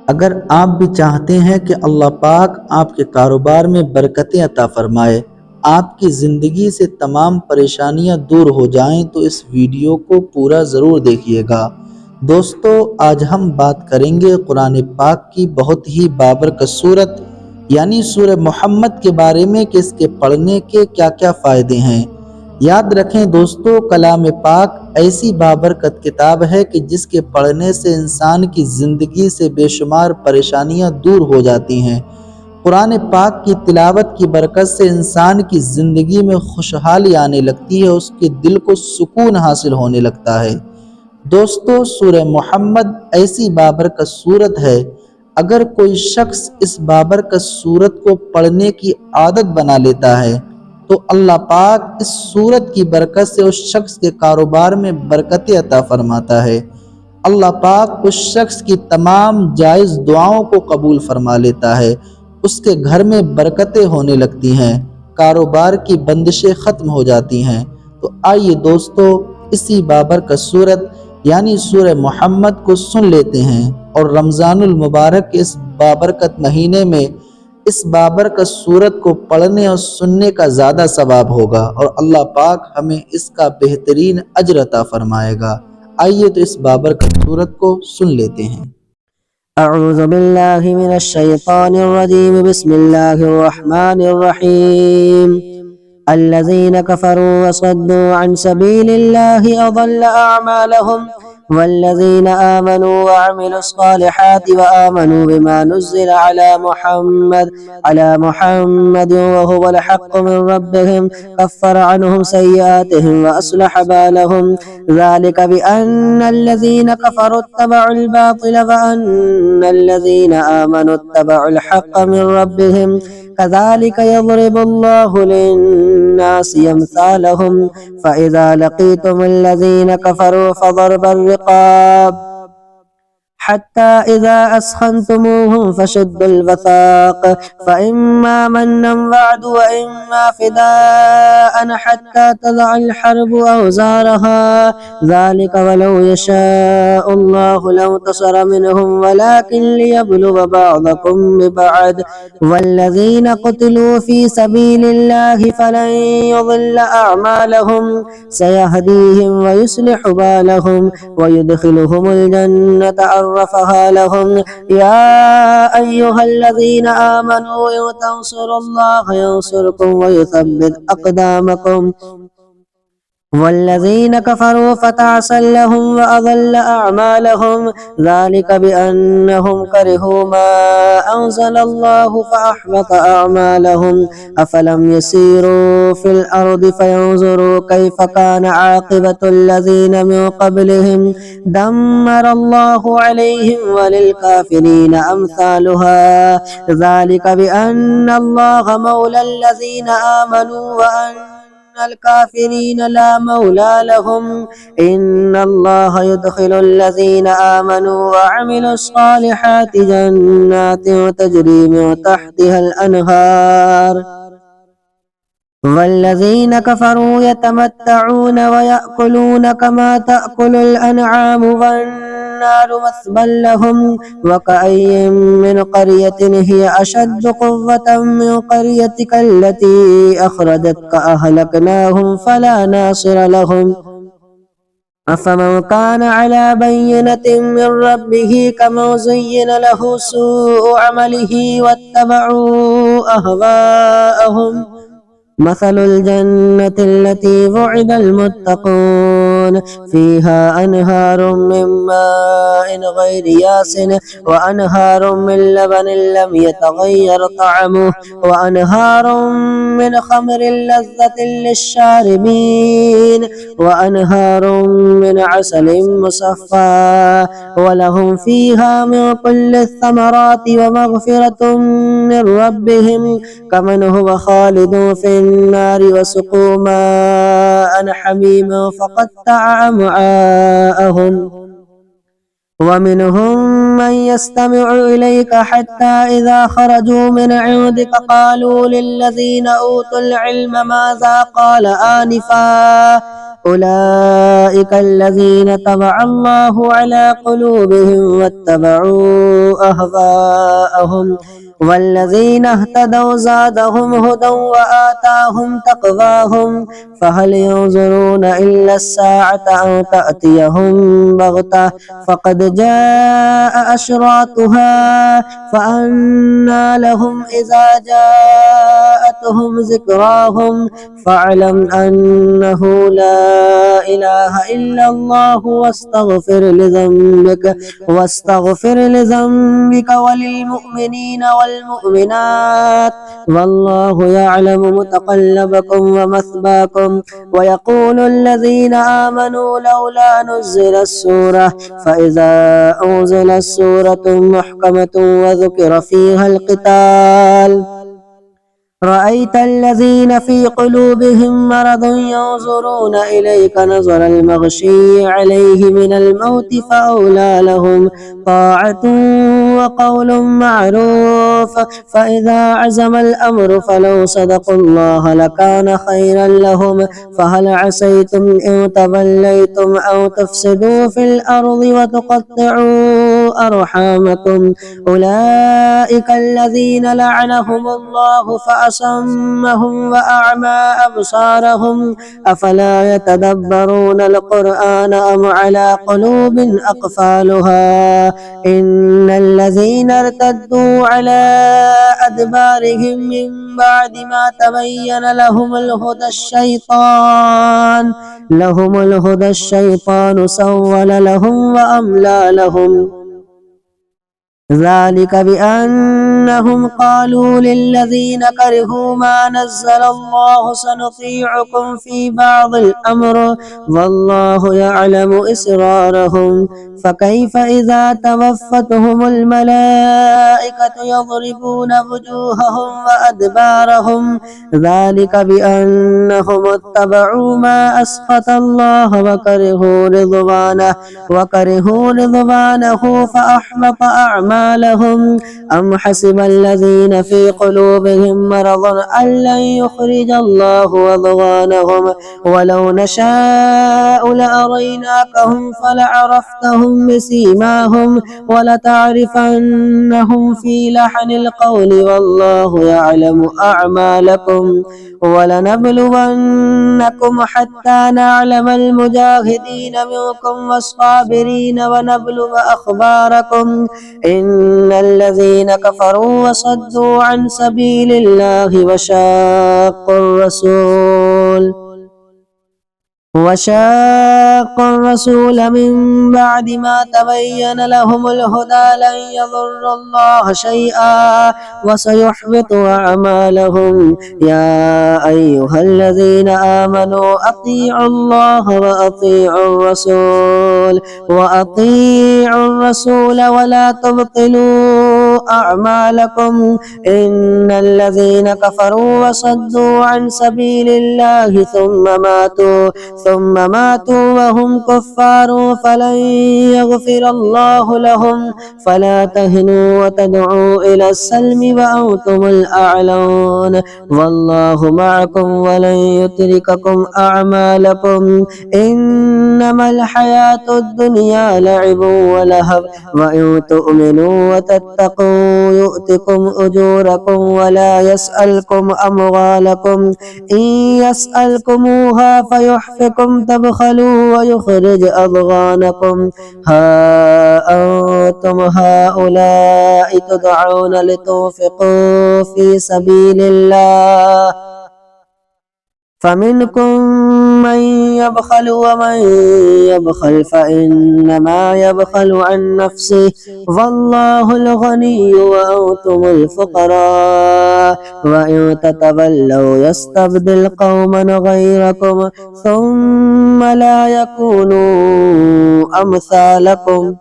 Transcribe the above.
اگر آپ بھی چاہتے ہیں کہ اللہ پاک آپ کے کاروبار میں برکتیں عطا فرمائے، آپ کی زندگی سے تمام پریشانیاں دور ہو جائیں، تو اس ویڈیو کو پورا ضرور دیکھیے گا۔ دوستو، آج ہم بات کریں گے قرآن پاک کی بہت ہی بابرکت سورت یعنی سورہ محمد کے بارے میں کہ اس کے پڑھنے کے کیا کیا فائدے ہیں۔ یاد رکھیں دوستو، کلام پاک ایسی بابرکت کتاب ہے کہ جس کے پڑھنے سے انسان کی زندگی سے بے شمار پریشانیاں دور ہو جاتی ہیں۔ قرآن پاک کی تلاوت کی برکت سے انسان کی زندگی میں خوشحالی آنے لگتی ہے، اس کے دل کو سکون حاصل ہونے لگتا ہے۔ دوستو، سورہ محمد ایسی بابرکت سورت ہے، اگر کوئی شخص اس بابرکت سورت کو پڑھنے کی عادت بنا لیتا ہے تو اللہ پاک اس سورت کی برکت سے اس شخص کے کاروبار میں برکت عطا فرماتا ہے۔ اللہ پاک اس شخص کی تمام جائز دعاؤں کو قبول فرما لیتا ہے، اس کے گھر میں برکتیں ہونے لگتی ہیں، کاروبار کی بندشیں ختم ہو جاتی ہیں۔ تو آئیے دوستو، اسی بابرکت سورت یعنی سورہ محمد کو سن لیتے ہیں، اور رمضان المبارک کے اس بابرکت مہینے میں اس بابرکت سورت کو پڑھنے اور سننے کا زیادہ ثواب ہوگا، اور اللہ پاک ہمیں اس کا بہترین اجر عطا فرمائے گا۔ آئیے تو اس بابرکت سورت کو سن لیتے ہیں۔ اعوذ باللہ من الشیطان الرجیم، بسم اللہ الرحمن الرحیم۔ الذین کفروا وصدوا عن سبیل اللہ اضل اعمالهم، والذین آمنوا وعملوا الصالحات وآمنوا بما نزل على محمد وهو الحق من ربهم كفر عنهم سيئاتهم وأصلح بالهم، ذلك بأن الذين كفروا اتبعوا الباطل وأن الذين آمنوا اتبعوا الحق من ربهم، كذلك يضرب الله للناس أمثالهم، فإذا لقيتم الذين كفروا فضرب الرقاب حتى إذا أسخنتموهم فشدوا الوثاق، فإما منا بعد وإما فداء حتى تضع الحرب أوزارها، ذلك ولو يشاء الله لانتصر منهم ولكن ليبلو بعضكم ببعض، والذين قتلوا في سبيل الله فلن يضل أعمالهم، سيهديهم ويصلح بالهم ويدخلهم الجنة عرفها لهم، يا أيها الذين آمنوا إن تنصروا الله ينصركم ويثبت أقدامكم، والذين كفروا فتعسا لهم وأضل أعمالهم، ذلك بأنهم كرهوا ما أنزل الله فأحبط أعمالهم، أفلم يسيروا في الأرض فينظروا كيف كان عاقبة الذين من قبلهم، دمر الله عليهم وللكافرين أمثالها، ذلك بأن الله مولى الذين آمنوا وأن الكافرين لا مولى لهم، إن الله يدخل الذين آمنوا وعملوا الصالحات جنات تجري من تحتها الأنهار، والذين كفروا يتمتعون ويأكلون كما تأكل الأنعام والنار مثوى لهم، وكأي من قرية هي أشد قوة من قريتك التي أخرجتك أهلكناهم فلا ناصر لهم، أفمن كان على بينة من ربه كمن زين له سوء عمله واتبعوا أهواءهم، مثل الجنة التي وعد المتقون فيها أنهار من ماء غير ياسن وأنهار من لبن لم يتغير طعمه وأنهار من خمر لذة للشاربين وأنهار من عسل مصفى، ولهم فيها من كل الثمرات ومغفرة من ربهم، كمن هو خالد في النار وسقوا ماء حميما فقطع أمعاءهم، ومنهم من يستمع إليك حتى إذا خرجوا من عندك قالوا للذين أوتوا العلم ماذا قال آنفا، أولئك الذين طبع الله على قلوبهم واتبعوا أهواءهم والذين اهتدوا زادهم هدى وآتاهم تقواهم فهل ينظرون إلا الساعة أن تأتيهم بغتة فقد جاء أشراطها فأنى لهم إذا جاءتهم ذكراهم فاعلم أنه لا إله إلا الله واستغفر لذنبك وللمؤمنين والمؤمنات والله يعلم متقلبكم ومثواكم ويقول الذين آمنوا لولا نزلت السورة فإذا أنزلت سورة محكمة وذكر فيها القتال رأيت الذين في قلوبهم مرض ينظرون إليك نظر المغشي عليه من الموت فأولى لهم طاعة وقول معروف فإذا عزم الأمر فلو صدقوا الله لكان خيرا لهم فهل عسيتم إن توليتم أو تفسدوا في الأرض وتقطعوا أرحامكم أولئك الذين لعنهم الله فأصمهم وأعمى أبصارهم أفلا يتدبرون القرآن أم على قلوب أقفالها إن الذين ارتدوا على أدبارهم من بعد ما تبين لهم الهدى الشيطان سول لهم وأملى لهم ذلك بأنهم قالوا للذين كرهوا ما نزل الله سنطيعكم في بعض الأمر والله يعلم إسرارهم فكيف إذا توفتهم الملائكة يضربون وجوههم وأدبارهم ذلك بأنهم اتبعوا ما أسخط الله وكرهوا رضوانه فأحبط أعمالهم أم حسب الذين في قلوبهم مرض أن لن يخرج الله أضغانهم ولو نشاء لأريناكهم فلعرفتهم بسيماهم ولتعرفنهم في لحن القول والله يعلم أعمالكم ولنبلونكم حتى نعلم المجاهدين منكم والصابرين ونبلو أخباركم إن الذين كفروا وصدوا عن سبيل الله وشاقوا الرسول من بعد ما تبين لهم الهدى لن يضروا الله شيئا وسيحبط أعمالهم يا أيها الذين آمنوا أطيعوا الله وأطيعوا الرسول ولا تبطلوا أعمالكم إن الذين كفروا وصدوا عن سبيل الله ثم ماتوا وهم كفار فلن يغفر الله لهم فلا تهنوا وتدعوا إلى السلم وأنتم الأعلون والله معكم ولن يترككم أعمالكم إنما الحياة الدنيا لعب ولهو وإن تؤمنوا وتتقوا يؤتكم أجوركم ولا يسألكم أموالكم إن يسألكموها فيحفكم تبخلوا ويخرج أضغانكم ها أنتم هؤلاء تدعون لتنفقوا في سبيل الله فمنكم من يبخل ومن يبخل فإنما يبخل عن نفسه والله الغني وأنتم الفقراء وإن تتولوا يستبدل قوما غيركم ثم لا يكونوا أمثالكم